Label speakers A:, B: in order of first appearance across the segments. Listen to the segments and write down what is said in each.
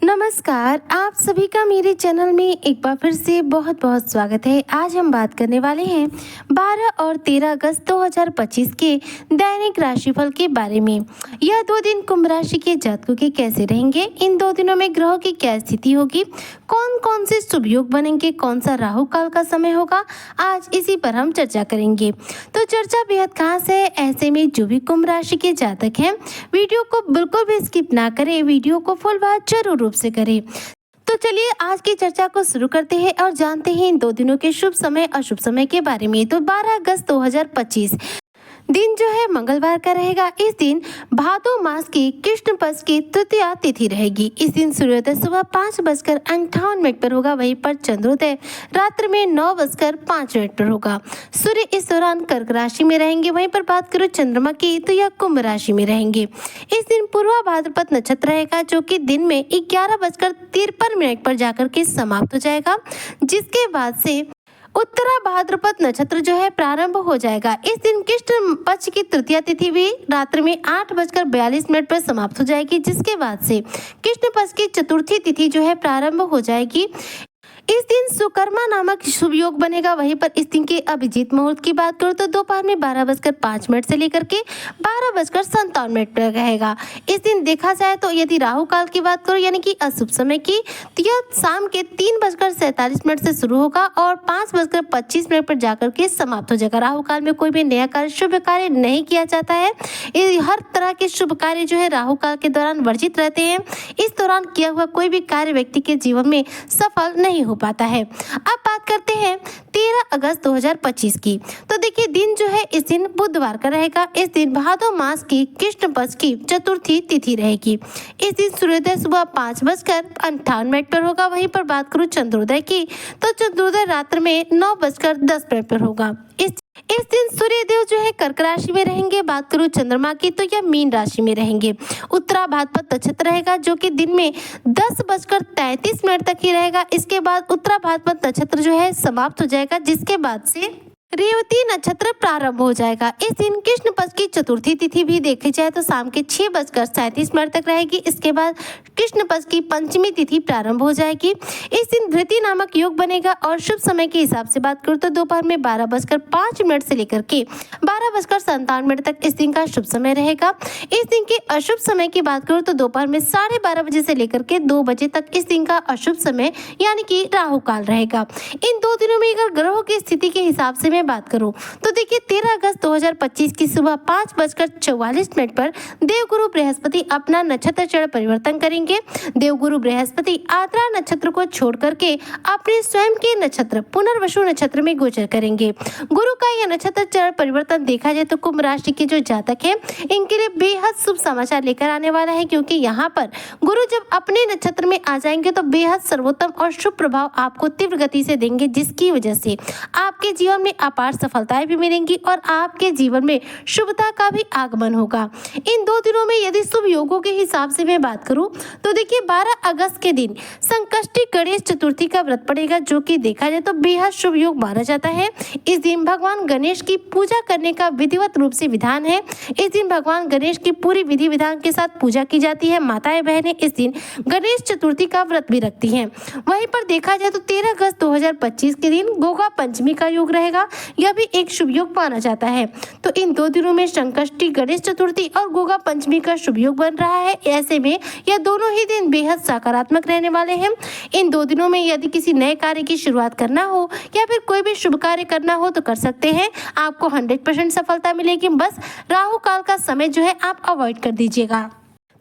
A: नमस्कार, आप सभी का मेरे चैनल में एक बार फिर से बहुत बहुत स्वागत है। आज हम बात करने वाले हैं 12 और 13 अगस्त 2025 के दैनिक राशिफल के बारे में। यह 2 दिन कुंभ राशि के जातकों के कैसे रहेंगे, इन 2 दिनों में ग्रहों की क्या स्थिति होगी, कौन कौन से शुभ योग बनेंगे, कौन सा राहु काल का समय होगा, आज इसी पर हम चर्चा करेंगे। तो चर्चा बेहद खास है, ऐसे में जो भी कुंभ राशि के जातक हैं वीडियो को बिल्कुल भी स्किप ना करें, वीडियो को फुल वॉच जरूर रूप से करें। तो चलिए आज की चर्चा को शुरू करते हैं और जानते हैं इन 2 दिनों के शुभ समय अशुभ समय के बारे में। तो 12 अगस्त 2025 दिन जो है मंगलवार का रहेगा। इस दिन भादो मास की कृष्ण पक्ष की तृतीया तिथि रहेगी। इस दिन सूर्योदय सुबह 5:58 पर होगा, वहीं पर चंद्रोदय रात्रि में 9:05 पर होगा। सूर्य इस दौरान कर्क राशि में रहेंगे। वहीं पर बात करो चंद्रमा की, तो यह कुंभ राशि में रहेंगे। इस दिन पूर्वा भाद्रपद नक्षत्र रहेगा, जो कि दिन में 11:53 पर जाकर के समाप्त हो जाएगा, जिसके बाद से उत्तरा भाद्रपद नक्षत्र जो है प्रारंभ हो जाएगा। इस दिन कृष्ण पक्ष की तृतीया तिथि भी रात्रि में 8:42 पर समाप्त हो जाएगी, जिसके बाद से कृष्ण पक्ष की चतुर्थी तिथि जो है प्रारंभ हो जाएगी। इस दिन सुकर्मा नामक शुभ योग बनेगा। वहीं पर इस दिन के अभिजीत मुहूर्त की बात करो तो दोपहर में 12:05 से लेकर के 12:57 पर रहेगा। इस दिन देखा जाए तो यदि राहु काल की बात करो यानी कि अशुभ समय की, तो यह शाम के 3:47 से शुरू होगा और 5:25 पर जाकर के समाप्त हो जाएगा। राहु काल में कोई भी नया कार्य शुभ कार्य नहीं किया जाता है। हर तरह के शुभ कार्य जो है राहु काल के दौरान वर्जित रहते हैं। इस दौरान किया हुआ कोई भी कार्य व्यक्ति के जीवन में सफल नहीं हो पाता है। अब बात करते हैं 13 अगस्त 2025 की। तो देखिए दिन जो है इस दिन बुधवार का रहेगा। इस दिन भादो मास की कृष्ण पक्ष की चतुर्थी तिथि रहेगी। इस दिन सूर्योदय सुबह 5:58 पर होगा। वहीं पर बात करूं चंद्रोदय की, तो चंद्रोदय रात्रि में 9:10 पर होगा। इस दिन सूर्य देव जो है कर्क राशि में रहेंगे। बात करूं चंद्रमा की, तो यह मीन राशि में रहेंगे। उत्तरा भाद्रपद नक्षत्र रहेगा, जो कि दिन में 10:33 तक ही रहेगा। इसके बाद उत्तरा भाद्रपद नक्षत्र जो है समाप्त हो जाएगा, जिसके बाद से रेवती नक्षत्र प्रारंभ हो जाएगा। इस दिन कृष्ण पक्ष की चतुर्थी तिथि भी देखी जाए तो शाम के 6:37 तक रहेगी। इसके बाद कृष्ण पक्ष की पंचमी तिथि प्रारंभ हो जाएगी। इस दिन धृति नामक योग बनेगा और शुभ समय के हिसाब से बात करूं तो दोपहर में 12:05 से लेकर के 12:57 तक इस दिन का शुभ समय रहेगा। इस दिन के अशुभ समय की बात करूं तो दोपहर में 12:30 बजे से लेकर के 2 बजे तक इस दिन का अशुभ समय यानी कि राहु काल रहेगा। इन 2 दिनों में अगर ग्रहों की स्थिति के हिसाब से बात करूं तो देखिए 13 अगस्त 2025 की सुबह 5:44 पर देवगुरु बृहस्पति अपना नक्षत्र चरण परिवर्तन करेंगे। देवगुरु बृहस्पति आद्रा नक्षत्र को छोड़ करके अपने स्वयं के नक्षत्र पुनर्वसु नक्षत्र में गोचर करेंगे। गुरु का यह नक्षत्र चरण परिवर्तन देखा जाए तो कुंभ राशि के जो जातक हैं इनके लिए बेहद शुभ समाचार लेकर आने वाला है, क्योंकि यहाँ पर गुरु जब अपने नक्षत्र में आ जाएंगे तो बेहद सर्वोत्तम और शुभ प्रभाव आपको तीव्र गति से देंगे, जिसकी वजह से आपके जीवन में अपार सफलताएं भी मिलेंगी और आपके जीवन में शुभता का भी आगमन होगा। इन 2 दिनों में यदि शुभ योगों के हिसाब से मैं बात करूं तो देखिए 12 अगस्त के दिन संकष्टी गणेश चतुर्थी का व्रत पड़ेगा, जो कि देखा जाए तो बेहद शुभ योग माना जाता है। इस दिन भगवान गणेश की पूजा करने का विधिवत रूप से विधान है। इस दिन भगवान गणेश की पूरी विधि विधान के साथ पूजा की जाती है। माताएं बहनें इस दिन गणेश चतुर्थी का व्रत भी रखती हैं। वहीं पर देखा जाए तो 13 अगस्त 2025 के दिन गोगा पंचमी का योग रहेगा। यह भी एक शुभ योग माना जाता है। तो इन 2 दिनों में संकष्टी गणेश चतुर्थी और गोगा पंचमी का शुभ योग बन रहा है। ऐसे में यह दोनों ही दिन बेहद सकारात्मक रहने वाले हैं। इन 2 दिनों में यदि किसी नए कार्य की शुरुआत करना हो या फिर कोई भी शुभ कार्य करना हो तो कर सकते हैं। आपको 100% सफलता मिलेगी। बस राहु काल का समय जो है आप अवॉइड कर दीजिएगा।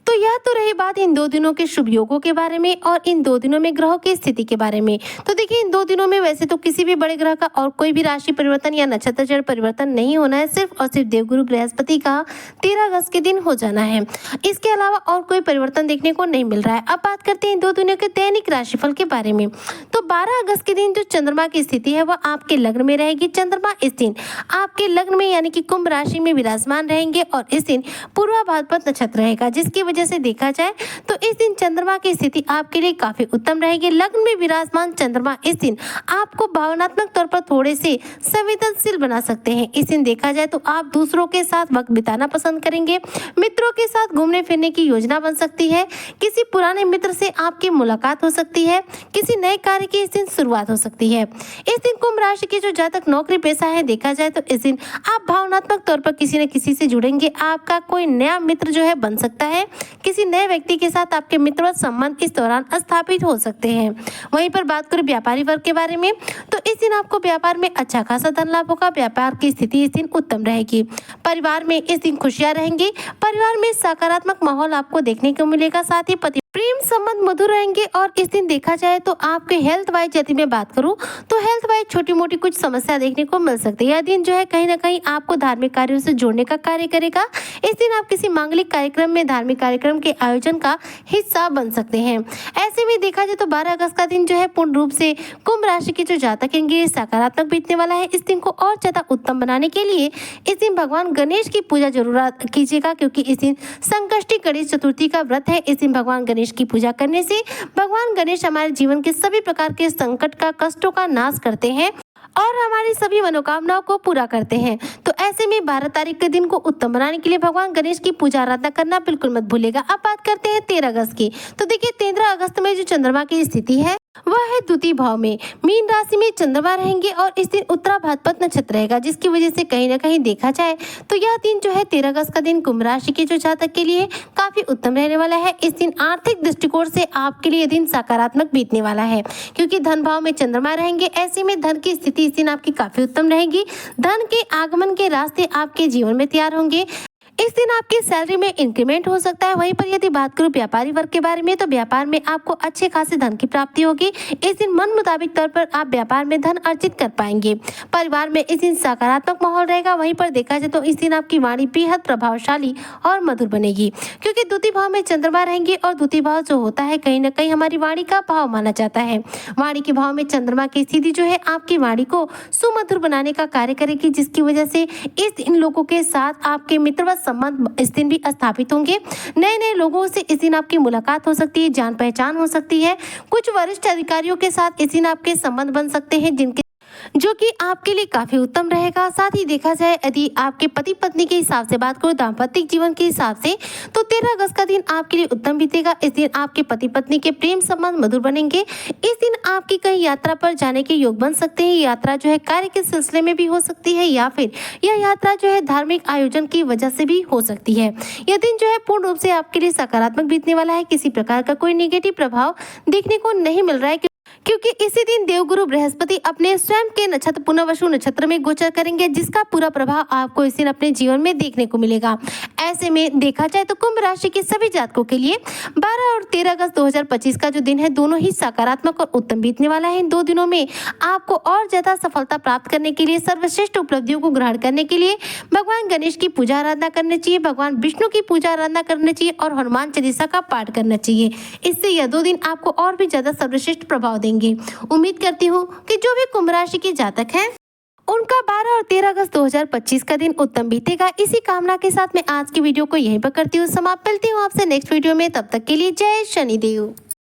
A: तो यह तो रही बात इन 2 दिनों के शुभ योगों के बारे में और इन 2 दिनों में ग्रहों की स्थिति के बारे में। तो देखिए इन 2 दिनों में वैसे तो किसी भी बड़े ग्रह का और कोई भी राशि परिवर्तन या नक्षत्र चरण परिवर्तन नहीं होना है। सिर्फ और सिर्फ देवगुरु बृहस्पति का 13 अगस्त के दिन हो जाना है। इसके अलावा और कोई परिवर्तन देखने को नहीं मिल रहा है। अब बात करते हैं इन 2 दिनों के दैनिक राशिफल के बारे में। तो 12 अगस्त के दिन जो चंद्रमा की स्थिति है वह आपके लग्न में रहेगी। चंद्रमा इस दिन आपके लग्न में यानी कि कुंभ राशि में विराजमान रहेंगे और इस दिन पूर्वा भाद्रपद नक्षत्र रहेगा, जिसकी वजह से देखा जाए तो इस दिन चंद्रमा की स्थिति आपके लिए काफी उत्तम रहेगी। लग्न में विराजमान चंद्रमा इस दिन आपको भावनात्मक तौर पर थोड़े से संवेदनशील बना सकते हैं। इस दिन देखा जाए तो आप दूसरों के साथ वक्त बिताना पसंद करेंगे। मित्रों के साथ घूमने फिरने की योजना बन सकती है। किसी पुराने मित्र से आपकी मुलाकात हो सकती है। किसी नए कार्य की इस दिन शुरुआत हो सकती है। इस दिन कुंभ राशि के जो जातक नौकरी पेशा है देखा जाए तो इस दिन आप भावनात्मक तौर पर किसी न किसी से जुड़ेंगे। आपका कोई नया मित्र जो है बन सकता है। किसी नए व्यक्ति के साथ आपके मित्रवत संबंध इस दौरान स्थापित हो सकते हैं। वहीं पर बात करें व्यापारी वर्ग के बारे में तो इस दिन आपको व्यापार में अच्छा खासा धन लाभ होगा। व्यापार की स्थिति इस दिन उत्तम रहेगी। परिवार में इस दिन खुशियां रहेंगी। परिवार में सकारात्मक माहौल आपको देखने को मिलेगा। साथ ही पति प्रेम संबंध मधुर रहेंगे। और इस दिन देखा जाए तो आपके हेल्थ वाइज यदि मैं बात करूं तो हेल्थ वाइज छोटी मोटी कुछ समस्या देखने को मिल सकती है। यह दिन जो है कहीं ना कहीं आपको धार्मिक कार्यों से जोड़ने का कार्य करेगा। इस दिन आप किसी मांगलिक कार्यक्रम में धार्मिक कार्यक्रम के आयोजन का हिस्सा बन सकते हैं। ऐसे में देखा जाए तो 12 अगस्त का दिन जो है पूर्ण रूप से कुंभ राशि के जो जातक हैं सकारात्मक बीतने वाला है। इस दिन को और ज्यादा उत्तम बनाने के लिए इस दिन भगवान गणेश की पूजा जरूर कीजिएगा, क्योंकि इस दिन संकष्टी गणेश चतुर्थी का व्रत है। इस दिन भगवान गणेश की पूजा करने से भगवान गणेश हमारे जीवन के सभी प्रकार के संकट का कष्टों का नाश करते हैं और हमारी सभी मनोकामनाओं को पूरा करते हैं। तो ऐसे में 12 तारीख के दिन को उत्तम बनाने के लिए भगवान गणेश की पूजा आराधना करना बिल्कुल मत भूलेगा। अब बात करते हैं 13 अगस्त की। तो देखिए 13 अगस्त में जो चंद्रमा की स्थिति है वह है द्वितीय भाव में। मीन राशि में चंद्रमा रहेंगे और इस दिन उत्तरा भाद्रपद नक्षत्र रहेगा, जिसकी वजह से कहीं ना कहीं देखा जाए तो यह दिन जो है 13 अगस्त का दिन कुंभ राशि के जो जातक के लिए काफी उत्तम रहने वाला है। इस दिन आर्थिक दृष्टिकोण से आपके लिए दिन सकारात्मक बीतने वाला है, क्योंकि धन भाव में चंद्रमा रहेंगे। ऐसे में धन की स्थिति इस दिन आपकी काफी उत्तम रहेगी। धन के आगमन के रास्ते आपके जीवन में तैयार होंगे। इस दिन आपकी सैलरी में इंक्रीमेंट हो सकता है। वहीं पर यदि बात करूं व्यापारी वर्ग के बारे में तो व्यापार में आपको अच्छे खासे धन की प्राप्ति होगी। इस दिन मन मुताबिक तौर पर आप व्यापार में धन अर्जित कर पाएंगे। परिवार में इस दिन सकारात्मक माहौल रहेगा। वहीं पर देखा जाए तो इस दिन आपकी वाणी बेहद प्रभावशाली और मधुर बनेगी, क्योंकि द्वितीय भाव में चंद्रमा रहेंगे और द्वितीय भाव जो होता है कहीं ना कहीं हमारी वाणी का भाव माना जाता है। वाणी के भाव में चंद्रमा की स्थिति जो है आपकी वाणी को सुमधुर बनाने का कार्य करेगी, जिसकी वजह से इस दिन लोगों के साथ आपके मित्रवत संबंध इस दिन भी स्थापित होंगे। नए नए लोगों से इस दिन आपकी मुलाकात हो सकती है, जान पहचान हो सकती है। कुछ वरिष्ठ अधिकारियों के साथ इस दिन आपके संबंध बन सकते हैं जो कि आपके लिए काफी उत्तम रहेगा। साथ ही देखा जाए यदि आपके पति पत्नी के हिसाब से बात करो, दाम्पत्य जीवन के हिसाब से, तो 13 अगस्त का दिन आपके लिए उत्तम बीतेगा। इस दिन आपके पति पत्नी के प्रेम संबंध मधुर बनेंगे। इस दिन आपकी कहीं यात्रा पर जाने के योग बन सकते हैं। यात्रा जो है कार्य के सिलसिले में भी हो सकती है या फिर यह यात्रा जो है धार्मिक आयोजन की वजह से भी हो सकती है। यह दिन जो है पूर्ण रूप से आपके लिए सकारात्मक बीतने वाला है। किसी प्रकार का कोई निगेटिव प्रभाव देखने को नहीं मिल रहा है, क्योंकि इसी दिन देवगुरु बृहस्पति अपने स्वयं के नक्षत्र पुनर्वसु नक्षत्र में गोचर करेंगे, जिसका पूरा प्रभाव आपको इस दिन अपने जीवन में देखने को मिलेगा। ऐसे में देखा जाए तो कुंभ राशि के सभी जातकों के लिए 12 और 13 अगस्त 2025 का जो दिन है दोनों ही सकारात्मक और उत्तम बीतने वाला है। इन 2 दिनों में आपको और ज्यादा सफलता प्राप्त करने के लिए, सर्वश्रेष्ठ उपलब्धियों को ग्रहण करने के लिए भगवान गणेश की पूजा आराधना करनी चाहिए, भगवान विष्णु की पूजा आराधना करनी चाहिए और हनुमान चालीसा का पाठ करना चाहिए। इससे यह 2 दिन आपको और भी ज्यादा सर्वश्रेष्ठ प्रभाव देंगे। उम्मीद करती हूँ कि जो भी कुंभ राशि के जातक हैं उनका 12 और 13 अगस्त 2025 का दिन उत्तम बीतेगा। इसी कामना के साथ मैं आज की वीडियो को यहीं पर करती हूँ समाप्त। मिलती हूँ आपसे नेक्स्ट वीडियो में, तब तक के लिए जय शनिदेव।